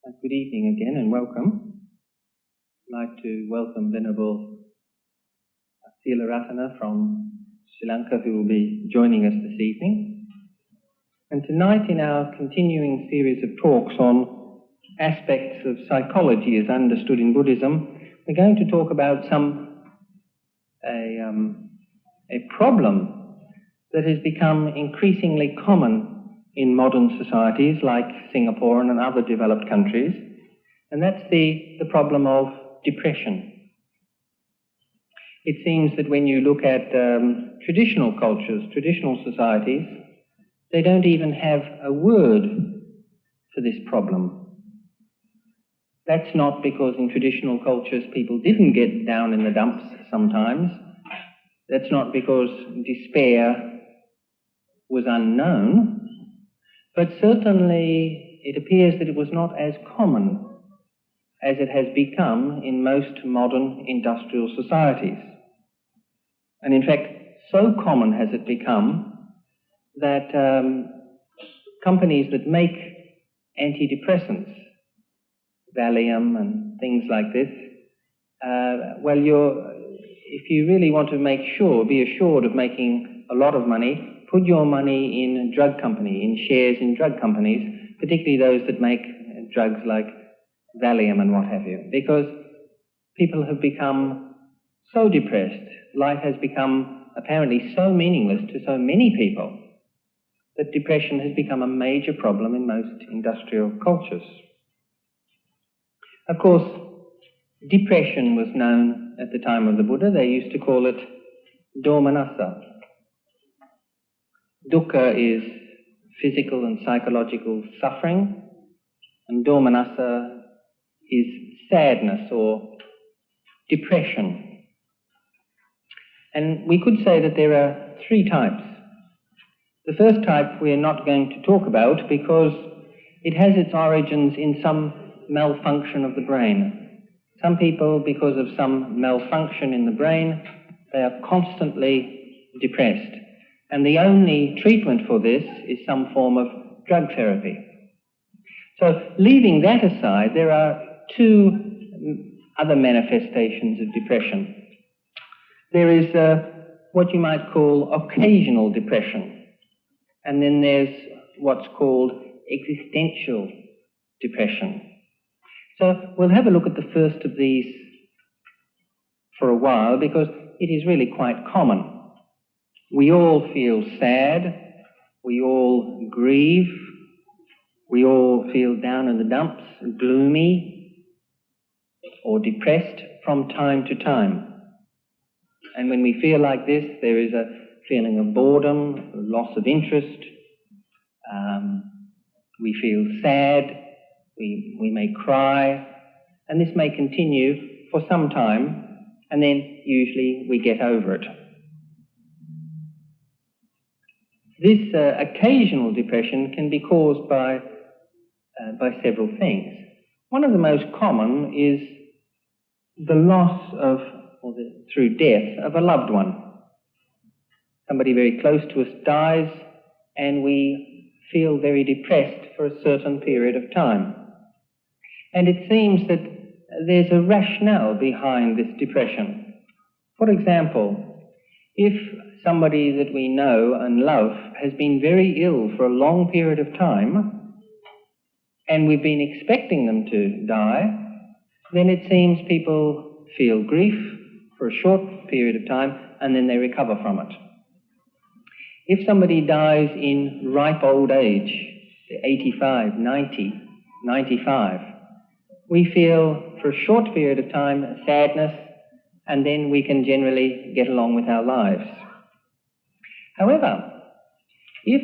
Good evening again and welcome. I'd like to welcome Venerable Ratana from Sri Lanka, who will be joining us this evening. And tonight, in our continuing series of talks on aspects of psychology as understood in Buddhism, we're going to talk about a problem that has become increasingly common in modern societies like Singapore and other developed countries, and that's the problem of depression. It seems that when you look at traditional cultures, traditional societies, they don't even have a word for this problem. That's not because in traditional cultures people didn't get down in the dumps sometimes. That's not because despair was unknown. But certainly it appears that it was not as common as it has become in most modern industrial societies. And in fact, so common has it become that companies that make antidepressants, Valium and things like this, if you really want to be assured of making a lot of money, put your money in a drug company, in shares in drug companies, particularly those that make drugs like Valium and what have you, because people have become so depressed, life has become apparently so meaningless to so many people, that depression has become a major problem in most industrial cultures. Of course, depression was known at the time of the Buddha. They used to call it domanassa. Dukkha is physical and psychological suffering, and domanassa is sadness or depression. And we could say that there are three types. The first type we are not going to talk about because it has its origins in some malfunction of the brain. Some people, because of some malfunction in the brain, they are constantly depressed. And the only treatment for this is some form of drug therapy. So leaving that aside, there are two other manifestations of depression. There is what you might call occasional depression, and then there's what's called existential depression. So we'll have a look at the first of these for a while because it is really quite common. We all feel sad, we all grieve, we all feel down in the dumps, gloomy or depressed from time to time. And when we feel like this, there is a feeling of boredom, loss of interest, we feel sad, we may cry, and this may continue for some time, and then usually we get over it. This occasional depression can be caused by several things. One of the most common is the loss of, through death, of a loved one. Somebody very close to us dies and we feel very depressed for a certain period of time. And it seems that there's a rationale behind this depression. For example, if somebody that we know and love has been very ill for a long period of time, and we've been expecting them to die, then it seems people feel grief for a short period of time, and then they recover from it. If somebody dies in ripe old age, 85, 90, 95, we feel for a short period of time sadness, and then we can generally get along with our lives. However, if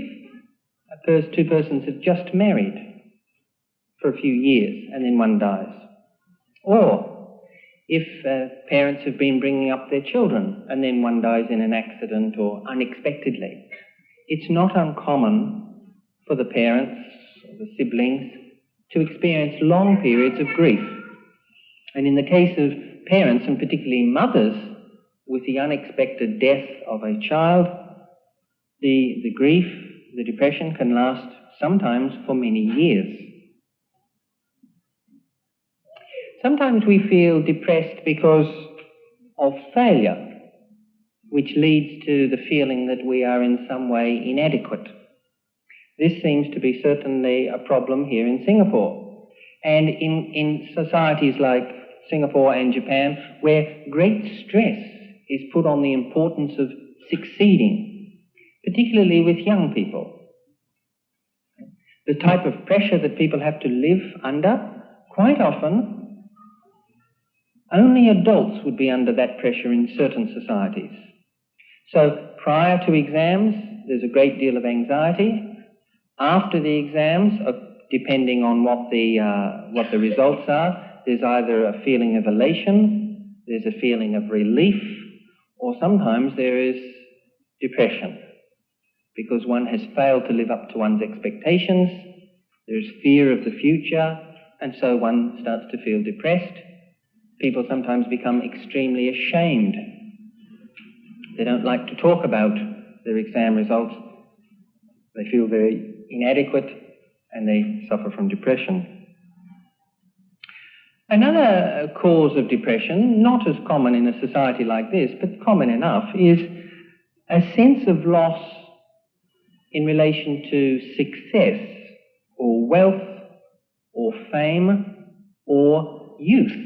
two persons have just married for a few years and then one dies, or if parents have been bringing up their children and then one dies in an accident or unexpectedly, it's not uncommon for the parents or the siblings to experience long periods of grief. And in the case of parents, and particularly mothers, with the unexpected death of a child, the grief, the depression can last sometimes for many years. Sometimes we feel depressed because of failure, which leads to the feeling that we are in some way inadequate. This seems to be certainly a problem here in Singapore. And in societies like Singapore and Japan, where great stress is put on the importance of succeeding, particularly with young people. The type of pressure that people have to live under, quite often, only adults would be under that pressure in certain societies. So prior to exams, there's a great deal of anxiety. After the exams, depending on what the results are, there's either a feeling of elation, there's a feeling of relief, or sometimes there is depression, because one has failed to live up to one's expectations, there's fear of the future, and so one starts to feel depressed. People sometimes become extremely ashamed. They don't like to talk about their exam results. They feel very inadequate, and they suffer from depression. Another cause of depression, not as common in a society like this, but common enough, is a sense of loss in relation to success, or wealth, or fame, or youth.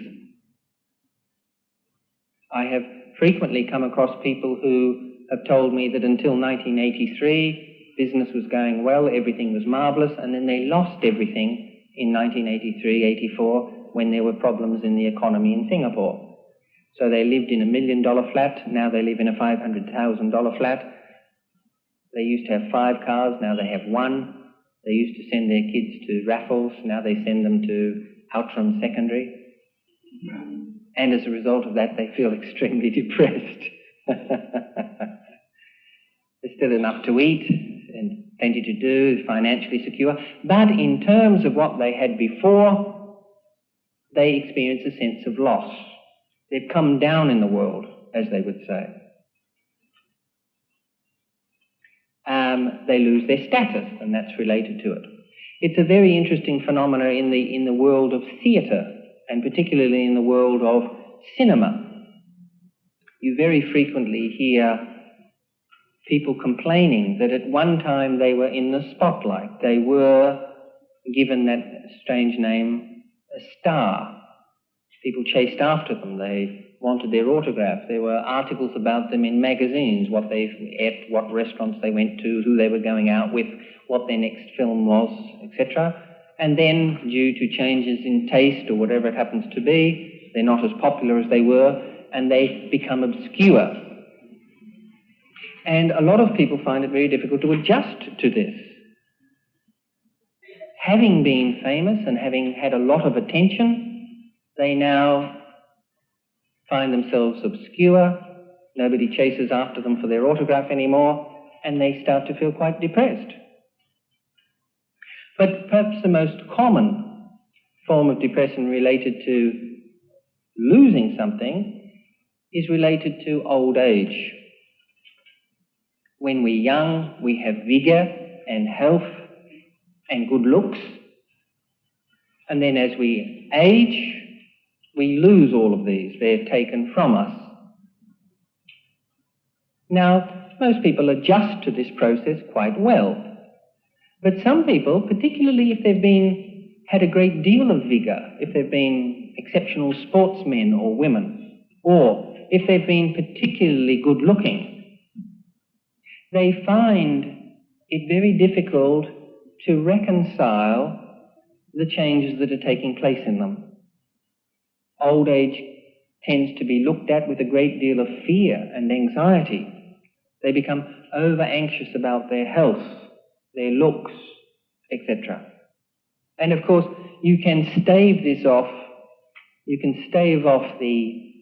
I have frequently come across people who have told me that until 1983, business was going well, everything was marvellous, and then they lost everything in 1983, 84, when there were problems in the economy in Singapore. So they lived in $1 million flat, now they live in a $500,000 flat. They used to have 5 cars, now they have 1. They used to send their kids to Raffles, now they send them to Outram Secondary. And as a result of that, they feel extremely depressed. There's still enough to eat and plenty to do, financially secure. But in terms of what they had before, they experience a sense of loss. They've come down in the world, as they would say. They lose their status, and that's related to it. It's a very interesting phenomenon in the world of theatre, and particularly in the world of cinema. You very frequently hear people complaining that at one time they were in the spotlight. They were given that strange name, a star. People chased after them. They wanted their autograph. There were articles about them in magazines, what they ate, what restaurants they went to, who they were going out with, what their next film was, etc. And then, due to changes in taste or whatever it happens to be, they're not as popular as they were, and they become obscure. And a lot of people find it very difficult to adjust to this. Having been famous and having had a lot of attention, they now find themselves obscure. Nobody chases after them for their autograph anymore, and they start to feel quite depressed. But perhaps the most common form of depression related to losing something is related to old age. When we're young, we have vigour and health and good looks. And then as we age, we lose all of these. They're taken from us. Now, most people adjust to this process quite well. But some people, particularly if they've had a great deal of vigour, if they've been exceptional sportsmen or women, or if they've been particularly good looking, they find it very difficult to reconcile the changes that are taking place in them. Old age tends to be looked at with a great deal of fear and anxiety. They become over-anxious about their health, their looks, etc. And of course, you can stave this off. You can stave off the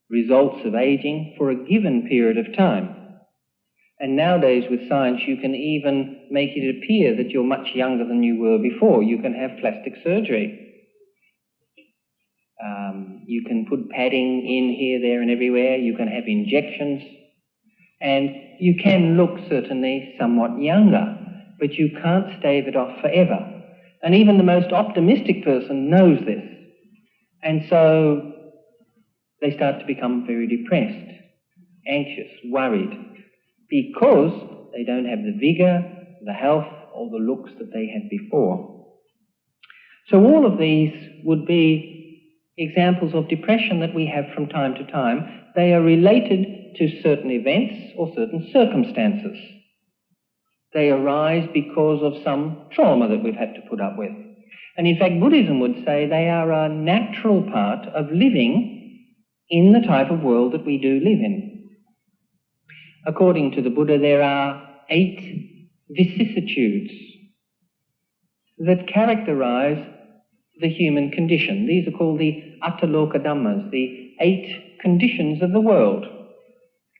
results of aging for a given period of time. And nowadays with science, you can even make it appear that you're much younger than you were before. You can have plastic surgery. You can put padding in here, there, and everywhere. You can have injections. And you can look certainly somewhat younger, but you can't stave it off forever. And even the most optimistic person knows this. And so they start to become very depressed, anxious, worried, because they don't have the vigour, the health, or the looks that they had before. So all of these would be examples of depression that we have from time to time. They are related to certain events or certain circumstances. They arise because of some trauma that we've had to put up with. And in fact, Buddhism would say they are a natural part of living in the type of world that we do live in. According to the Buddha, there are 8 vicissitudes that characterize the human condition. These are called the Ataloka Dhammas, the 8 conditions of the world.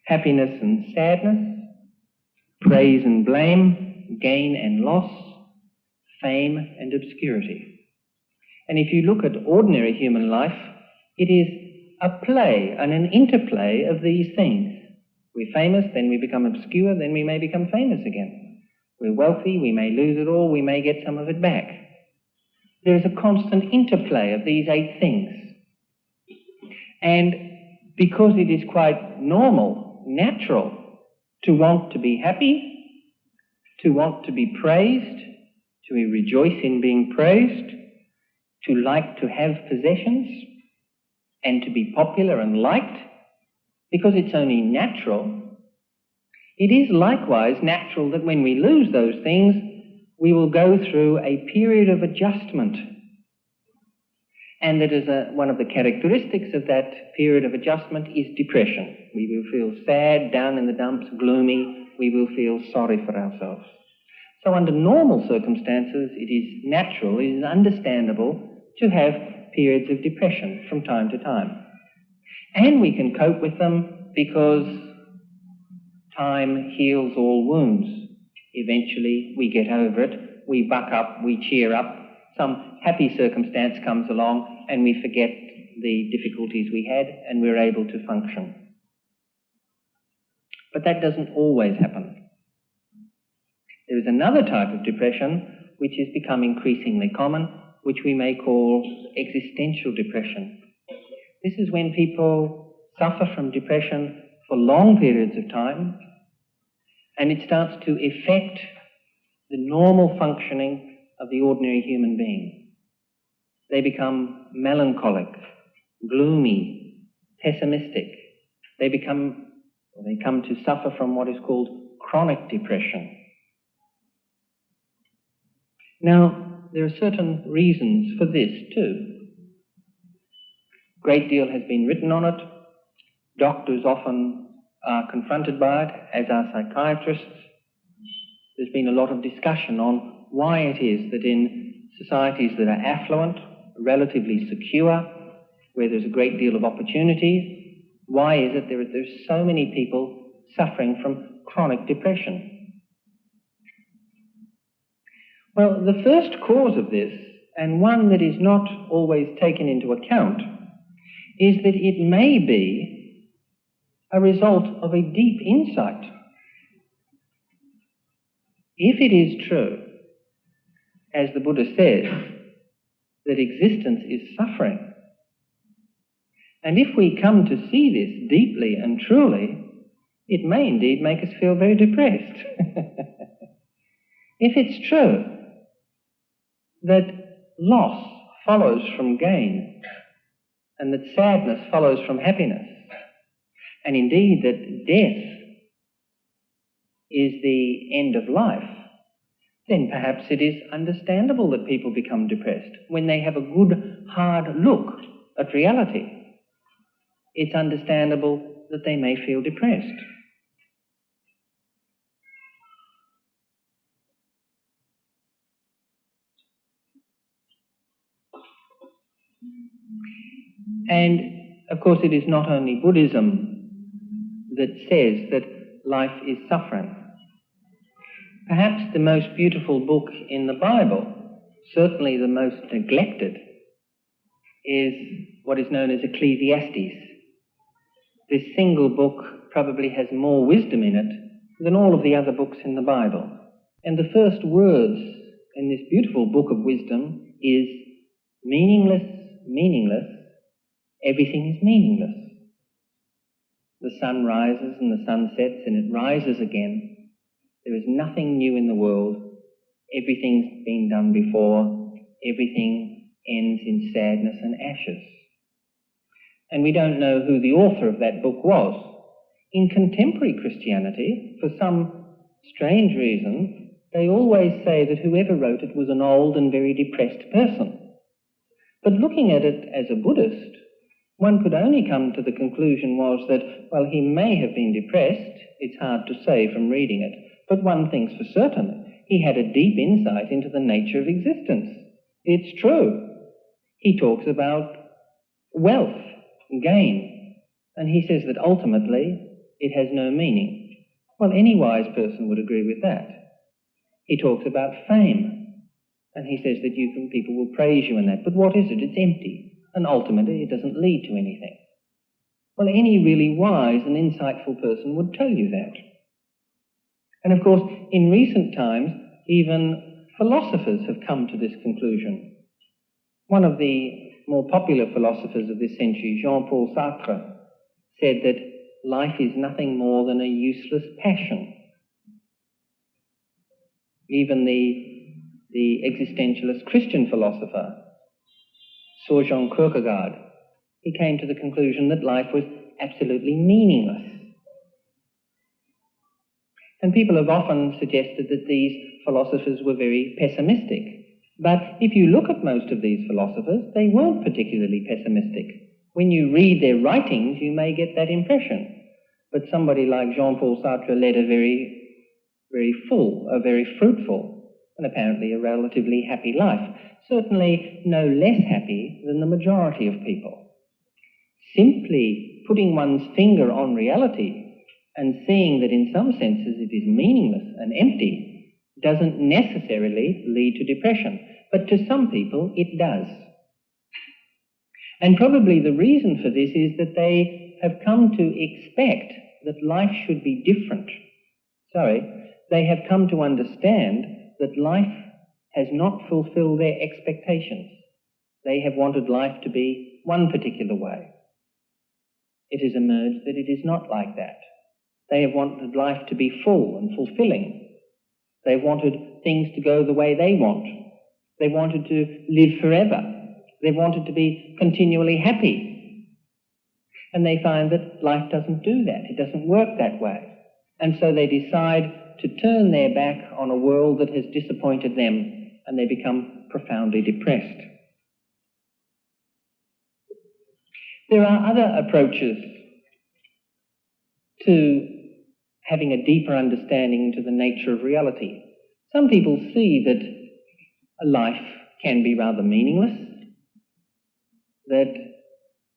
Happiness and sadness, praise and blame, gain and loss, fame and obscurity. And if you look at ordinary human life, it is a play and an interplay of these things. We're famous, then we become obscure, then we may become famous again. We're wealthy, we may lose it all, we may get some of it back. There is a constant interplay of these 8 things. And because it is quite normal, natural, to want to be happy, to want to be praised, to rejoice in being praised, to like to have possessions, and to be popular and liked, because it's only natural, it is likewise natural that when we lose those things, we will go through a period of adjustment. And that is one of the characteristics of that period of adjustment is depression. We will feel sad, down in the dumps, gloomy. We will feel sorry for ourselves. So under normal circumstances, it is natural, it is understandable to have periods of depression from time to time. And we can cope with them because time heals all wounds. Eventually, we get over it, we buck up, we cheer up, some happy circumstance comes along and we forget the difficulties we had and we're able to function. But that doesn't always happen. There is another type of depression which has become increasingly common, which we may call existential depression. This is when people suffer from depression for long periods of time, and it starts to affect the normal functioning of the ordinary human being. They become melancholic, gloomy, pessimistic. They come to suffer from what is called chronic depression. Now, there are certain reasons for this too. A great deal has been written on it. Doctors often are confronted by it, as are psychiatrists. There's been a lot of discussion on why it is that in societies that are affluent, relatively secure, where there's a great deal of opportunity, why is it there's so many people suffering from chronic depression? Well, the first cause of this, and one that is not always taken into account, is that it may be a result of a deep insight. If it is true, as the Buddha says, that existence is suffering, and if we come to see this deeply and truly, it may indeed make us feel very depressed. If it's true that loss follows from gain, and that sadness follows from happiness, and indeed that death is the end of life, then perhaps it is understandable that people become depressed. When they have a good, hard look at reality, it's understandable that they may feel depressed. And, of course, it is not only Buddhism that says that life is suffering. Perhaps the most beautiful book in the Bible, certainly the most neglected, is what is known as Ecclesiastes. This single book probably has more wisdom in it than all of the other books in the Bible. And the first words in this this beautiful book of wisdom is meaningless, meaningless, everything is meaningless. The sun rises and the sun sets and it rises again. There is nothing new in the world. Everything's been done before. Everything ends in sadness and ashes. And we don't know who the author of that book was. In contemporary Christianity, for some strange reason, they always say that whoever wrote it was an old and very depressed person. But looking at it as a Buddhist, one could only come to the conclusion was that, well, he may have been depressed. It's hard to say from reading it. But one thing's for certain, he had a deep insight into the nature of existence. It's true. He talks about wealth, gain, and he says that ultimately it has no meaning. Well, any wise person would agree with that. He talks about fame, and he says that people will praise you in that. But what is it? It's empty. And ultimately, it doesn't lead to anything. Well, any really wise and insightful person would tell you that. And of course, in recent times, even philosophers have come to this conclusion. One of the more popular philosophers of this century, Jean-Paul Sartre, said that life is nothing more than a useless passion. Even the existentialist Christian philosopher, Søren Kierkegaard, he came to the conclusion that life was absolutely meaningless. And people have often suggested that these philosophers were very pessimistic. But if you look at most of these philosophers, they weren't particularly pessimistic. When you read their writings, you may get that impression. But somebody like Jean-Paul Sartre led a very, very full, a very fruitful, and apparently a relatively happy life. Certainly no less happy than the majority of people. Simply putting one's finger on reality and seeing that in some senses it is meaningless and empty doesn't necessarily lead to depression, but to some people it does. And probably the reason for this is that they have come to expect that life should be different. They have come to understand that life has not fulfilled their expectations. They have wanted life to be one particular way. It has emerged that it is not like that. They have wanted life to be full and fulfilling. They wanted things to go the way they want. They wanted to live forever. They wanted to be continually happy. And they find that life doesn't do that. It doesn't work that way. And so they decide to turn their back on a world that has disappointed them, and they become profoundly depressed. There are other approaches to having a deeper understanding into the nature of reality. Some people see that a life can be rather meaningless, that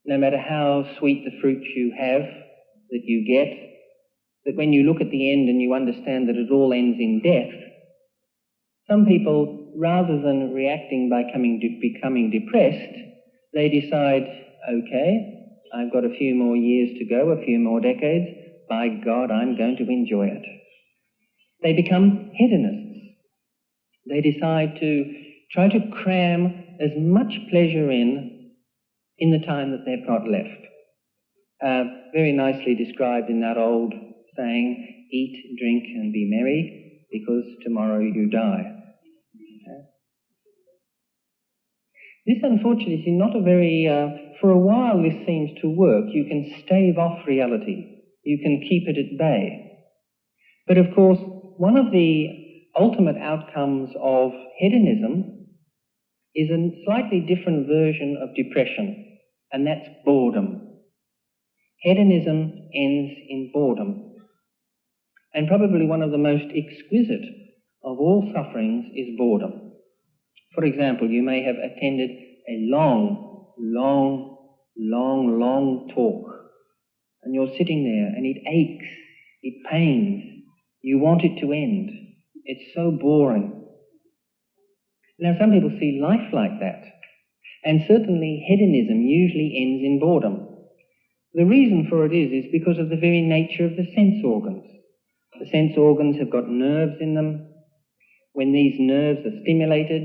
no matter how sweet the fruit you have, that you get, that when you look at the end and you understand that it all ends in death, some people, rather than reacting by becoming depressed, they decide, okay, I've got a few more years to go, a few more decades, by God, I'm going to enjoy it. They become hedonists. They decide to try to cram as much pleasure in the time that they've got left. Very nicely described in that old saying, eat, drink and be merry, because tomorrow you die. This, unfortunately, is not a very, for a while this seems to work. You can stave off reality. You can keep it at bay. But of course, one of the ultimate outcomes of hedonism is a slightly different version of depression, and that's boredom. Hedonism ends in boredom. And probably one of the most exquisite of all sufferings is boredom. For example, you may have attended a long talk, and you're sitting there and it aches, it pains, you want it to end. It's so boring. Now, some people see life like that, and certainly hedonism usually ends in boredom. The reason for it is because of the very nature of the sense organs. The sense organs have got nerves in them. when these nerves are stimulated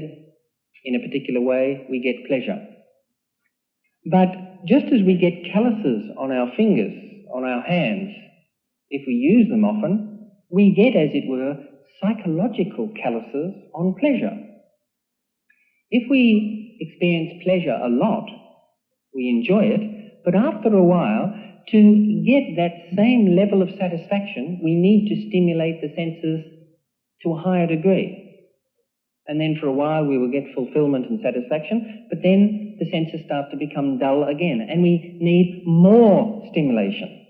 in a particular way, we get pleasure. But just as we get calluses on our fingers, on our hands, if we use them often, we get, as it were, psychological calluses on pleasure. If we experience pleasure a lot, we enjoy it, but after a while, to get that same level of satisfaction, we need to stimulate the senses to a higher degree. And then for a while we will get fulfillment and satisfaction, but then the senses start to become dull again, and we need more stimulation.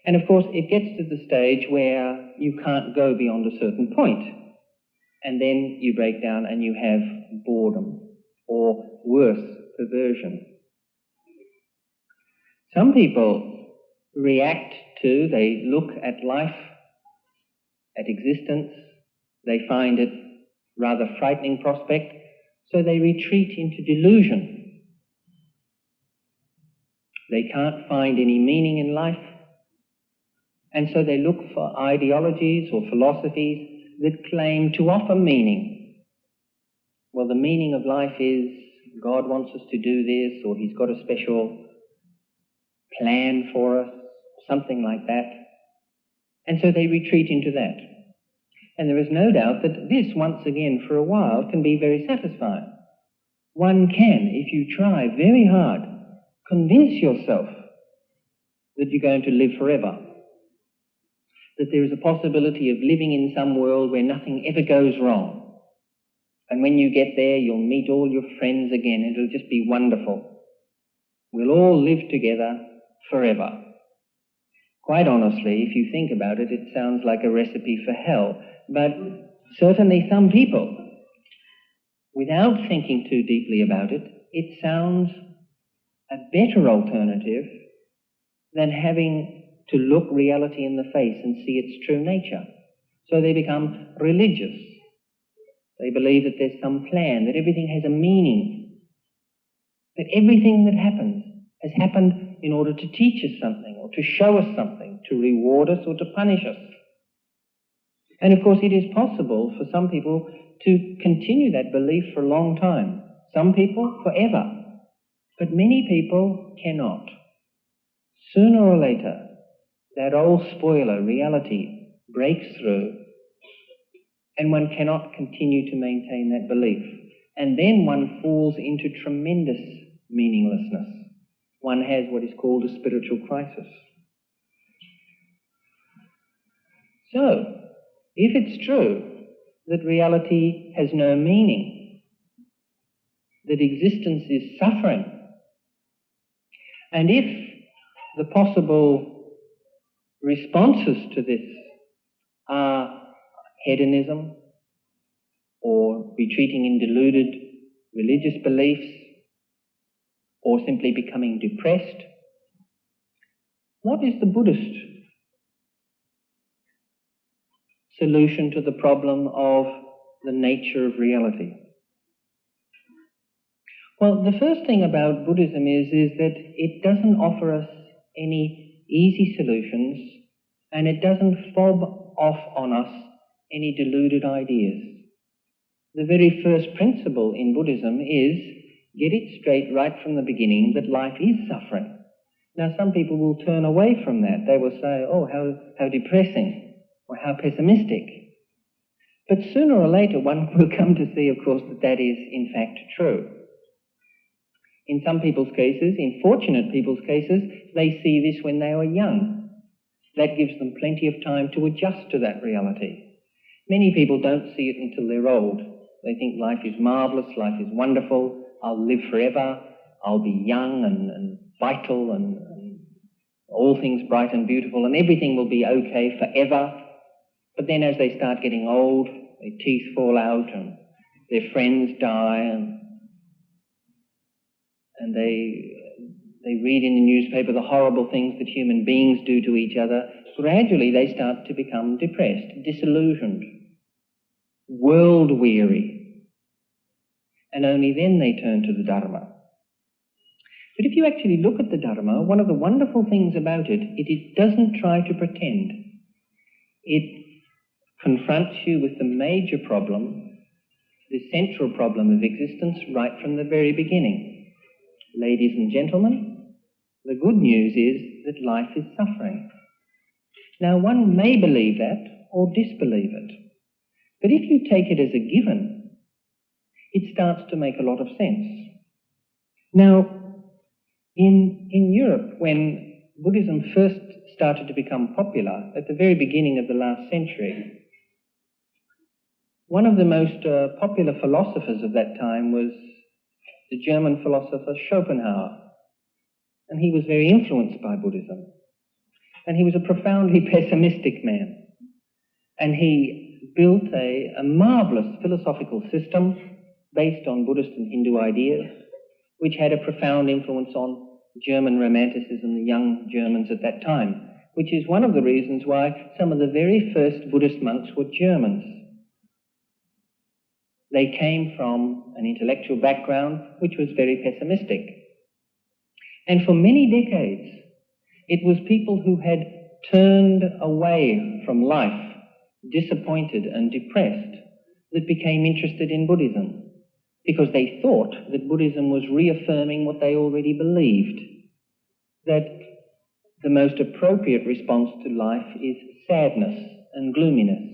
And of course it gets to the stage where you can't go beyond a certain point, and then you break down and you have boredom, or worse, perversion. Some people they look at life, at existence, they find it rather frightening prospect, so they retreat into delusion. They can't find any meaning in life, and so they look for ideologies or philosophies that claim to offer meaning. Well, the meaning of life is God wants us to do this, or He's got a special plan for us, something like that. And so they retreat into that. And there is no doubt that this, once again, for a while, can be very satisfying. One can, if you try very hard, convince yourself that you're going to live forever, that there is a possibility of living in some world where nothing ever goes wrong. And when you get there, you'll meet all your friends again. It'll just be wonderful. We'll all live together forever. Quite honestly, if you think about it, it sounds like a recipe for hell. But certainly some people, without thinking too deeply about it, it sounds a better alternative than having to look reality in the face and see its true nature. So they become religious. They believe that there's some plan, that everything has a meaning, that everything that happens has happened in order to teach us something, or to show us something, to reward us or to punish us. And of course it is possible for some people to continue that belief for a long time. Some people forever. But many people cannot. Sooner or later, that old spoiler, reality, breaks through, and one cannot continue to maintain that belief. And then one falls into tremendous meaninglessness. One has what is called a spiritual crisis. So, if it's true that reality has no meaning, that existence is suffering, and if the possible responses to this are hedonism, or retreating in deluded religious beliefs, or simply becoming depressed, what is the Buddhist solution to the problem of the nature of reality? Well, the first thing about Buddhism is that it doesn't offer us any easy solutions, and it doesn't fob off on us any deluded ideas. The very first principle in Buddhism is get it straight right from the beginning that life is suffering. Now, some people will turn away from that. They will say, oh, how depressing, or how pessimistic. But sooner or later one will come to see, of course, that that is in fact true. In some people's cases, in fortunate people's cases, they see this when they are young. That gives them plenty of time to adjust to that reality. Many people don't see it until they're old. They think life is marvellous, life is wonderful, I'll live forever, I'll be young and vital and all things bright and beautiful, and everything will be okay forever. But then as they start getting old, their teeth fall out and their friends die, and they read in the newspaper the horrible things that human beings do to each other. Gradually they start to become depressed, disillusioned, world-weary, and only then they turn to the Dharma. But if you actually look at the Dharma, one of the wonderful things about it, it doesn't try to pretend. It confronts you with the major problem, the central problem of existence right from the very beginning. Ladies and gentlemen, the good news is that life is suffering. Now, one may believe that or disbelieve it, but if you take it as a given, it starts to make a lot of sense. Now, in Europe, when Buddhism first started to become popular at the very beginning of the last century, one of the most popular philosophers of that time was the German philosopher Schopenhauer, and he was very influenced by Buddhism. And he was a profoundly pessimistic man. And he built a marvelous philosophical system based on Buddhist and Hindu ideas, which had a profound influence on German Romanticism, the young Germans at that time, which is one of the reasons why some of the very first Buddhist monks were Germans. They came from an intellectual background which was very pessimistic. And for many decades, it was people who had turned away from life, disappointed and depressed, that became interested in Buddhism, because they thought that Buddhism was reaffirming what they already believed, that the most appropriate response to life is sadness and gloominess.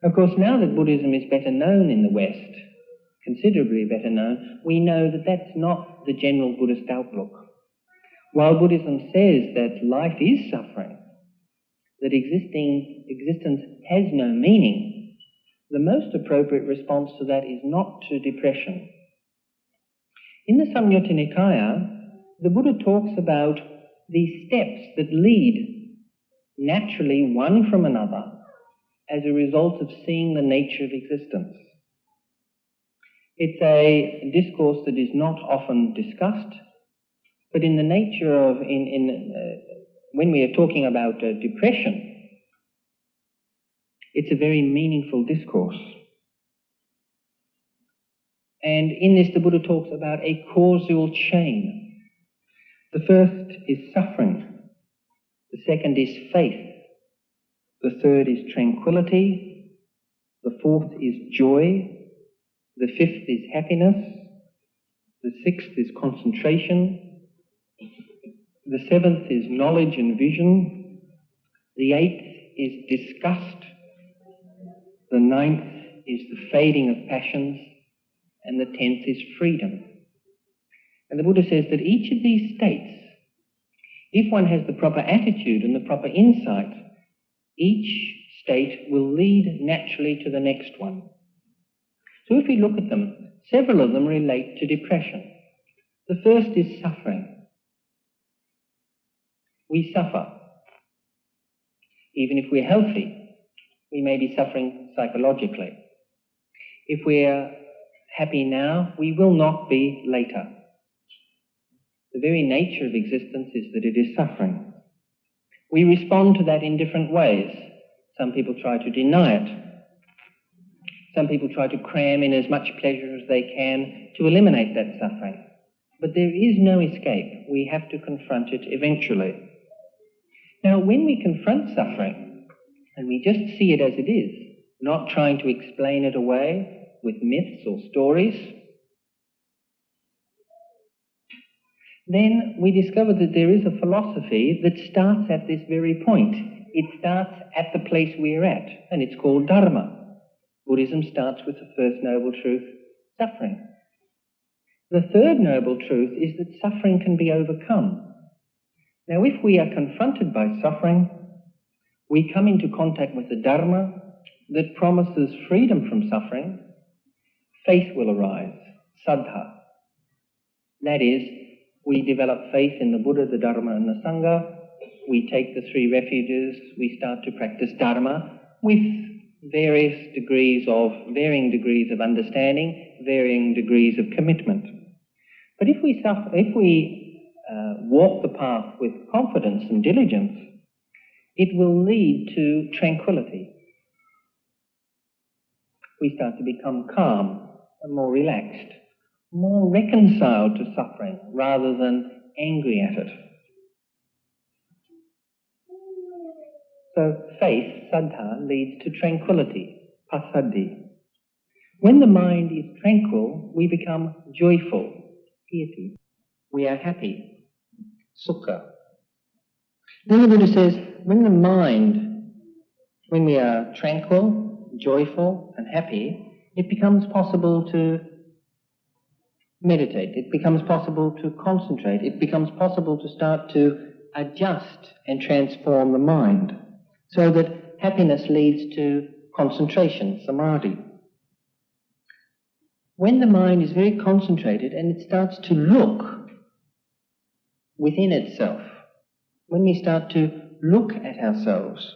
Of course, now that Buddhism is better known in the West, considerably better known, we know that that's not the general Buddhist outlook. While Buddhism says that life is suffering, that existence has no meaning, the most appropriate response to that is not to depression. In the Samyutta Nikaya, the Buddha talks about these steps that lead naturally one from another as a result of seeing the nature of existence. It's a discourse that is not often discussed, but in the nature of, when we are talking about depression, it's a very meaningful discourse. And in this, the Buddha talks about a causal chain. The first is suffering. The second is faith. The third is tranquility. The fourth is joy. The fifth is happiness. The sixth is concentration. The seventh is knowledge and vision. The eighth is disgust. The ninth is the fading of passions. And the 10th is freedom. And the Buddha says that each of these states, if one has the proper attitude and the proper insight, each state will lead naturally to the next one. So if we look at them, several of them relate to depression. The first is suffering. We suffer. Even if we're healthy, we may be suffering psychologically. If we're happy now, we will not be later. The very nature of existence is that it is suffering. We respond to that in different ways. Some people try to deny it. Some people try to cram in as much pleasure as they can to eliminate that suffering. But there is no escape. We have to confront it eventually. Now, when we confront suffering, and we just see it as it is, not trying to explain it away with myths or stories, then we discover that there is a philosophy that starts at this very point. It starts at the place we're at, and it's called Dharma. Buddhism starts with the first noble truth, suffering. The third noble truth is that suffering can be overcome. Now, if we are confronted by suffering, we come into contact with the Dharma that promises freedom from suffering. Faith will arise, saddha. That is, we develop faith in the Buddha, the Dharma and the Sangha. We take the three refuges. We start to practice Dharma with varying degrees of understanding, varying degrees of commitment. But if we walk the path with confidence and diligence, it will lead to tranquility. We start to become calm and more relaxed, more reconciled to suffering rather than angry at it. So faith, saddha, leads to tranquility, passaddhi. When the mind is tranquil, we become joyful, piety. We are happy, sukha. Then the Buddha says, when we are tranquil, joyful and happy, it becomes possible to meditate, it becomes possible to concentrate, it becomes possible to start to adjust and transform the mind, so that happiness leads to concentration, samadhi. When the mind is very concentrated and it starts to look within itself, when we start to look at ourselves,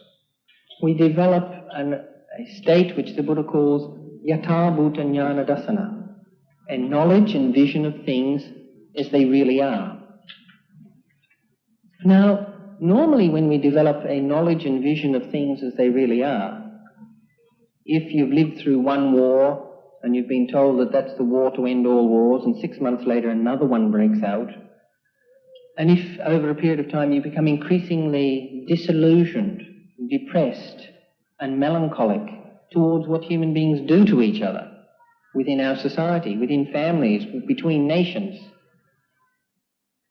we develop a state which the Buddha calls yatha bhuta jnana dassana, a knowledge and vision of things as they really are. Now, normally when we develop a knowledge and vision of things as they really are, if you've lived through one war and you've been told that that's the war to end all wars, and 6 months later another one breaks out, and if over a period of time you become increasingly disillusioned, depressed and melancholic towards what human beings do to each other, within our society, within families, between nations,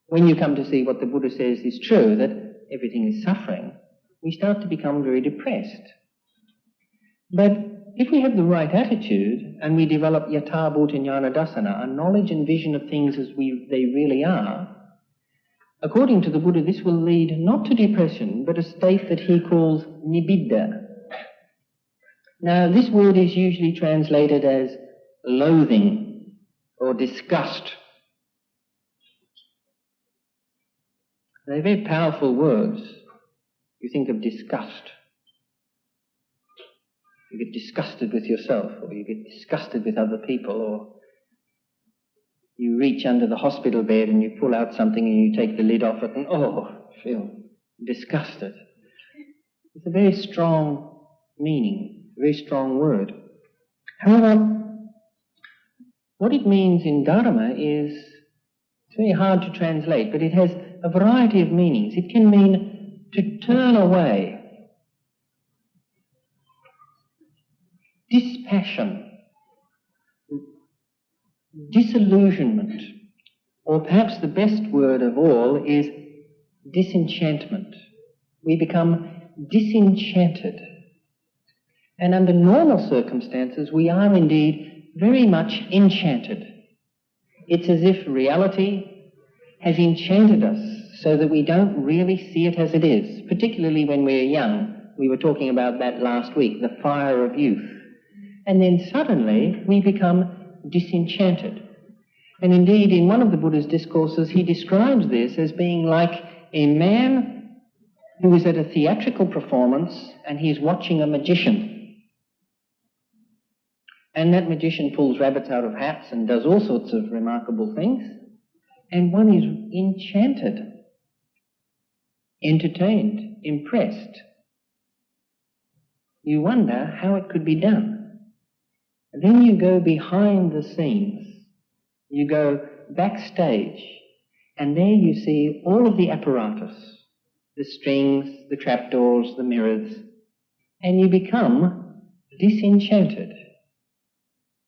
when you come to see what the Buddha says is true, that everything is suffering, we start to become very depressed. But if we have the right attitude and we develop yatha bhuta jnana dassana, a knowledge and vision of things as they really are, according to the Buddha, this will lead not to depression, but a state that he calls nibbida. Now, this word is usually translated as loathing or disgust. They're very powerful words. You think of disgust. You get disgusted with yourself, or you get disgusted with other people, or you reach under the hospital bed and you pull out something and you take the lid off it and, feel disgusted. It's a very strong meaning, a very strong word. However, what it means in Dharma is, it's very hard to translate, but it has a variety of meanings. It can mean to turn away, dispassion, disillusionment, or perhaps the best word of all is disenchantment. We become disenchanted. And under normal circumstances, we are indeed very much enchanted. It's as if reality has enchanted us so that we don't really see it as it is, particularly when we're young. We were talking about that last week, the fire of youth. And then suddenly we become disenchanted. And indeed, in one of the Buddha's discourses, he describes this as being like a man who is at a theatrical performance and he's watching a magician. And that magician pulls rabbits out of hats and does all sorts of remarkable things. And one is enchanted, entertained, impressed. You wonder how it could be done. And then you go behind the scenes. You go backstage. And there you see all of the apparatus, the strings, the trapdoors, the mirrors. And you become disenchanted.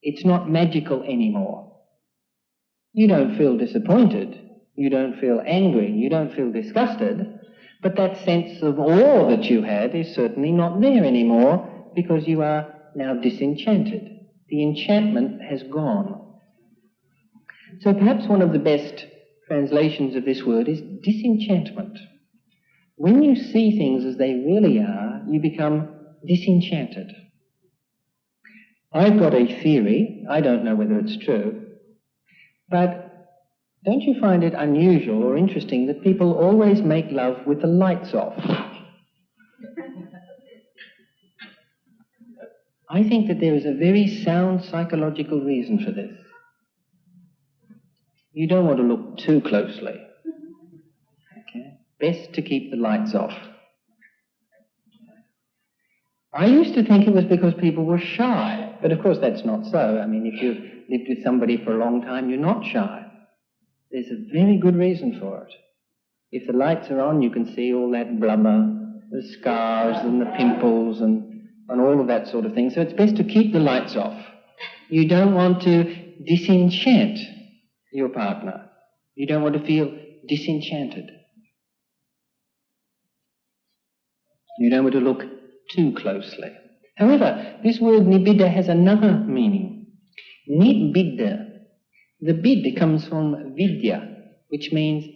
It's not magical anymore. You don't feel disappointed, you don't feel angry, you don't feel disgusted, but that sense of awe that you had is certainly not there anymore because you are now disenchanted. The enchantment has gone. So perhaps one of the best translations of this word is disenchantment. When you see things as they really are, you become disenchanted. I've got a theory, I don't know whether it's true, but don't you find it unusual or interesting that people always make love with the lights off? I think that there is a very sound psychological reason for this. You don't want to look too closely. Okay? Best to keep the lights off. I used to think it was because people were shy, but of course that's not so. I mean, if you've lived with somebody for a long time, you're not shy. There's a very good reason for it. If the lights are on, you can see all that blubber, the scars and the pimples and all of that sort of thing. So it's best to keep the lights off. You don't want to disenchant your partner. You don't want to feel disenchanted. You don't want to look too closely. However, this word nibbida has another meaning. Nibbida. The bid comes from vidya, which means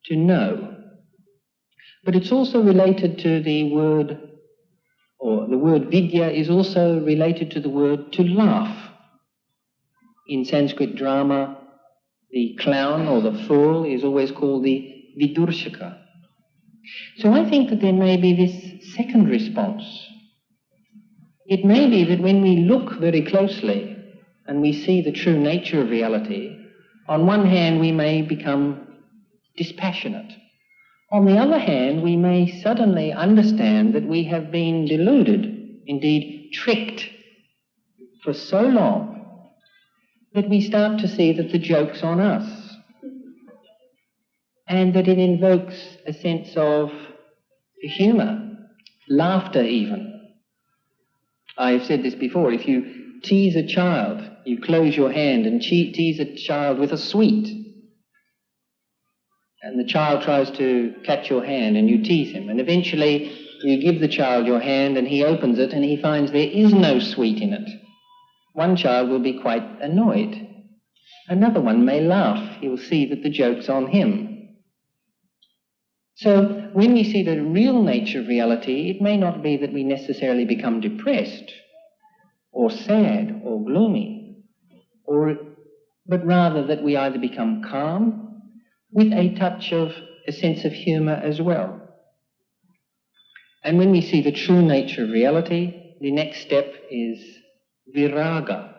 to know. But it's also related to the word, or the word vidya is also related to the word to laugh. In Sanskrit drama, the clown or the fool is always called the vidurshaka. So I think that there may be this second response. It may be that when we look very closely and we see the true nature of reality, on one hand we may become dispassionate. On the other hand, we may suddenly understand that we have been deluded, indeed tricked, for so long that we start to see that the joke's on us, and that it invokes a sense of humour, laughter even. I've said this before, if you tease a child, you close your hand and tease a child with a sweet, and the child tries to catch your hand and you tease him, and eventually you give the child your hand and he opens it and he finds there is no sweet in it. One child will be quite annoyed. Another one may laugh. He will see that the joke's on him. So when we see the real nature of reality, it may not be that we necessarily become depressed or sad or gloomy, but rather that we either become calm with a touch of a sense of humour as well. And when we see the true nature of reality, the next step is viraga.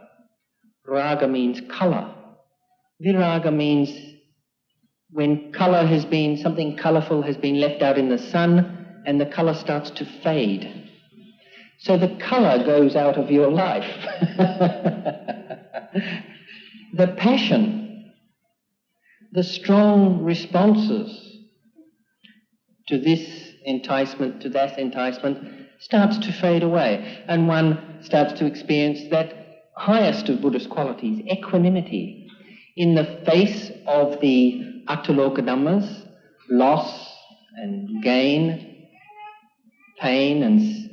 Raga means colour. Viraga means when colour has been, something colourful has been left out in the sun and the colour starts to fade. So the colour goes out of your life. The passion, the strong responses to this enticement, to that enticement, starts to fade away, and one starts to experience that highest of Buddhist qualities, equanimity, in the face of the Attaloka Dhammas, loss and gain, pain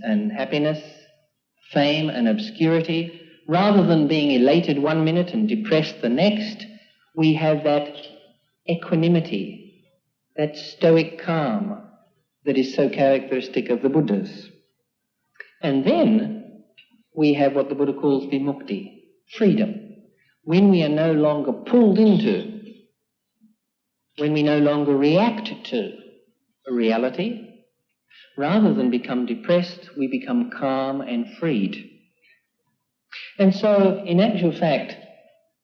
and happiness, fame and obscurity. Rather than being elated one minute and depressed the next, we have that equanimity, that stoic calm that is so characteristic of the Buddhas. And then we have what the Buddha calls vimukti, freedom. When we are no longer pulled into, when we no longer react to a reality, rather than become depressed, we become calm and freed. And so, in actual fact,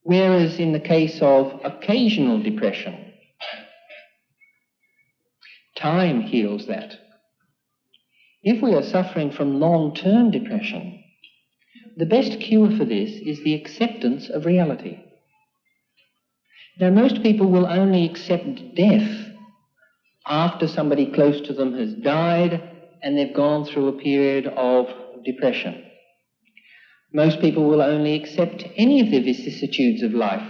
whereas in the case of occasional depression, time heals that. If we are suffering from long-term depression, the best cure for this is the acceptance of reality. Now, most people will only accept death after somebody close to them has died and they've gone through a period of depression. Most people will only accept any of the vicissitudes of life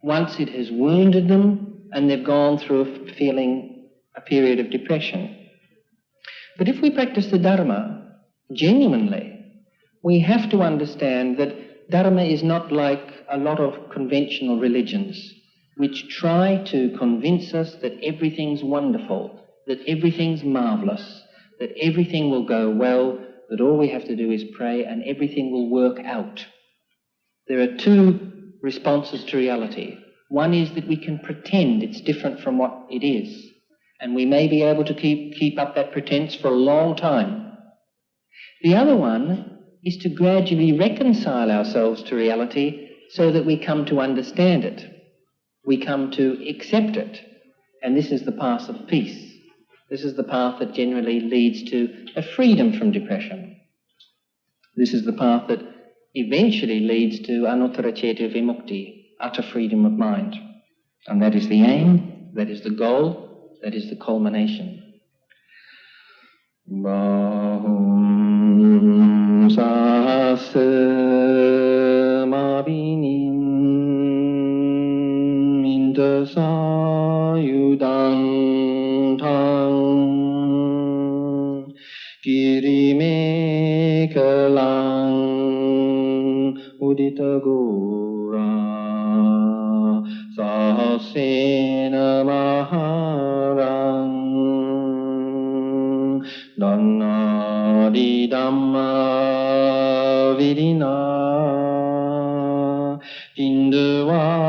once it has wounded them and they've gone through a period of depression. But if we practice the Dharma genuinely, we have to understand that Dharma is not like a lot of conventional religions which try to convince us that everything's wonderful, that everything's marvellous, that everything will go well, that all we have to do is pray and everything will work out. There are two responses to reality. One is that we can pretend it's different from what it is, and we may be able to keep up that pretense for a long time. The other one is to gradually reconcile ourselves to reality so that we come to understand it. We come to accept it. And this is the path of peace. This is the path that generally leads to a freedom from depression. This is the path that eventually leads to anuttara ceta vimukti, utter freedom of mind. And that is the aim, that is the goal, that is the culmination. Bahum sasa mabinim minta sayudang tang kirime kelang udita gora sahasena maharang Dhanna di Dhamma Vidina Hinduva